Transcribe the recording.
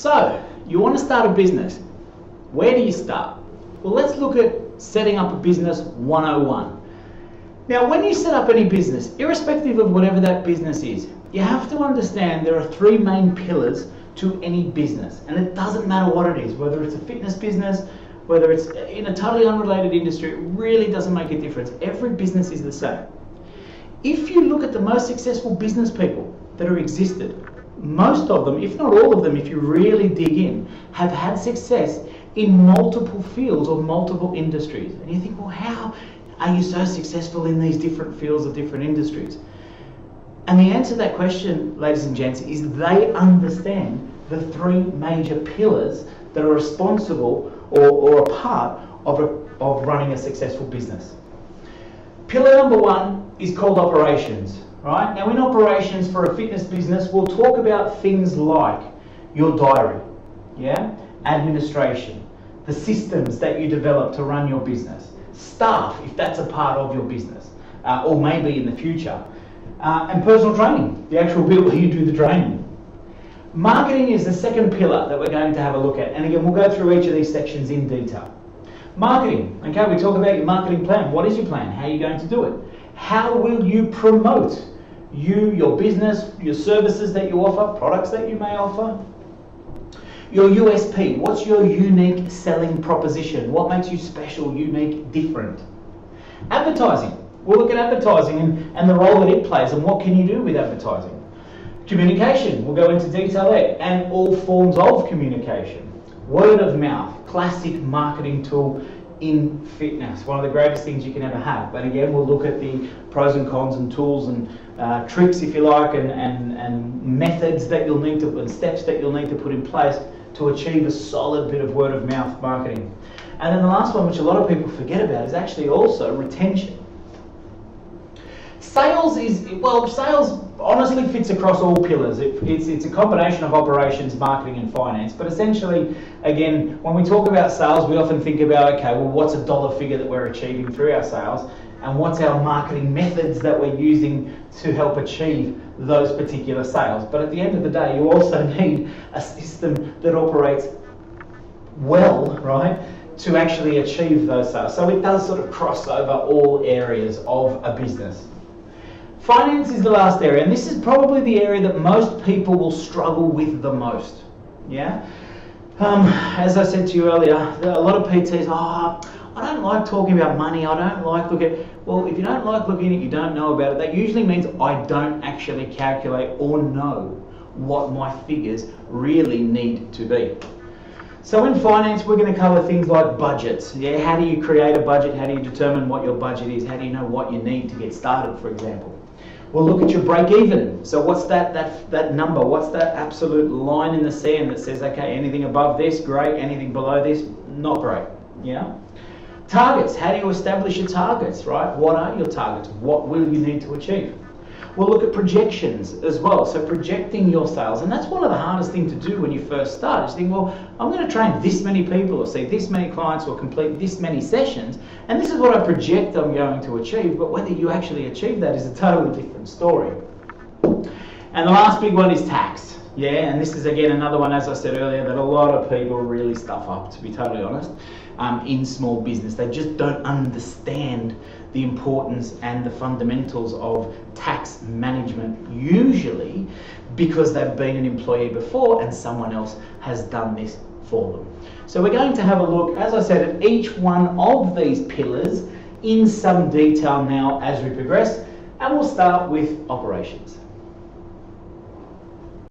So, you want to start a business. Where do you start? Well, let's look at setting up a business 101. Now, when you set up any business, irrespective of whatever that business is, you have to understand there are three main pillars to any business. And it doesn't matter what it is, whether it's a fitness business, whether it's in a totally unrelated industry, it really doesn't make a difference. Every business is the same. If you look at the most successful business people that have existed, most of them, if not all of them, if you really dig in, have had success in multiple fields or multiple industries. And you think, well, how are you so successful in these different fields or different industries? And the answer to that question, ladies and gents, is they understand the three major pillars that are responsible or a part of running a successful business. Pillar number one is called operations, right? Now in operations for a fitness business, we'll talk about things like your diary, administration, the systems that you develop to run your business, staff, if that's a part of your business, or maybe in the future, and personal training, the actual bit where you do the training. Marketing is the second pillar that we're going to have a look at, and again, we'll go through each of these sections in detail. Marketing, okay, we talk about your marketing plan. What is your plan? How are you going to do it? How will you promote your business, your services that you offer, products that you may offer? Your USP, what's your unique selling proposition? What makes you special, unique, different? Advertising, we'll look at advertising and the role that it plays and what can you do with advertising. Communication, we'll go into detail there, and all forms of communication. Word of mouth, classic marketing tool in fitness, one of the greatest things you can ever have. But again, we'll look at the pros and cons and tools and tricks, if you like, and methods that you'll need to, and steps that you'll need to put in place to achieve a solid bit of word of mouth marketing. And then the last one, which a lot of people forget about, is actually also retention. Sales honestly fits across all pillars. It's a combination of operations, marketing and finance. But essentially, again, when we talk about sales, we often think about, okay, well, what's a dollar figure that we're achieving through our sales? And what's our marketing methods that we're using to help achieve those particular sales? But at the end of the day, you also need a system that operates well, right, to actually achieve those sales. So it does sort of cross over all areas of a business. Finance is the last area, and this is probably the area that most people will struggle with the most. As I said to you earlier, a lot of PTs, I don't like talking about money, I don't like looking at, well, if you don't like looking at it, you don't know about it, that usually means I don't actually calculate or know what my figures really need to be. So in finance, we're going to cover things like budgets. How do you create a budget? How do you determine what your budget is? How do you know what you need to get started, for example? We'll look at your break even. So what's that number? What's that absolute line in the sand that says, okay, anything above this, great, anything below this, not great, Targets, how do you establish your targets, right? What are your targets? What will you need to achieve? We'll look at projections as well, so projecting your sales, and that's one of the hardest things to do when you first start, is think, well, I'm going to train this many people or see this many clients or complete this many sessions, and this is what I project I'm going to achieve, but whether you actually achieve that is a totally different story. And the last big one is tax. And this is again another one, as I said earlier, that a lot of people really stuff up, to be totally honest, in small business. They just don't understand the importance and the fundamentals of tax management, usually because they've been an employee before and someone else has done this for them. So we're going to have a look, as I said, at each one of these pillars in some detail now as we progress, and we'll start with operations.